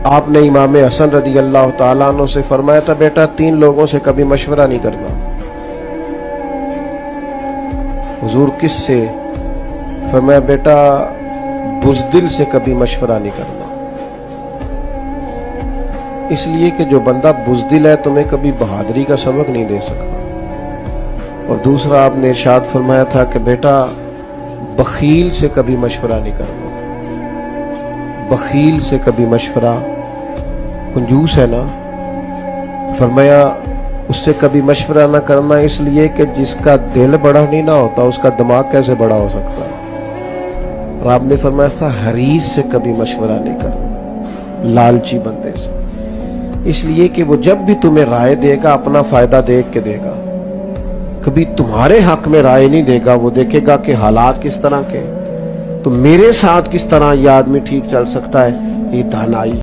आपने इमाम हसन रदी अल्लाह ताला अन्हु से फरमाया था, बेटा 3 लोगों से कभी मशवरा नहीं करना। हुजूर किससे? फरमाया, बेटा बुज़दिल से कभी मशवरा नहीं करना, इसलिए कि जो बंदा बुज़दिल है तुम्हें कभी बहादुरी का सबक नहीं दे सकता। और दूसरा आपने इरशाद फरमाया था कि बेटा बखील से कभी मशवरा नहीं करना, बखील से कभी मशवरा, कंजूस है ना, फरमाया उससे कभी मशवरा ना करना, इसलिए कि जिसका दिल बड़ा नहीं ना होता उसका दिमाग कैसे बड़ा हो सकता है। और आपने फरमाया था हरीस से कभी मशवरा नहीं करना, लालची बंदे से, इसलिए कि वो जब भी तुम्हें राय देगा अपना फायदा देख के देगा, कभी तुम्हारे हक में राय नहीं देगा। वो देखेगा कि हालात किस तरह के, तो मेरे साथ किस तरह ये आदमी ठीक चल सकता है, ये दानाई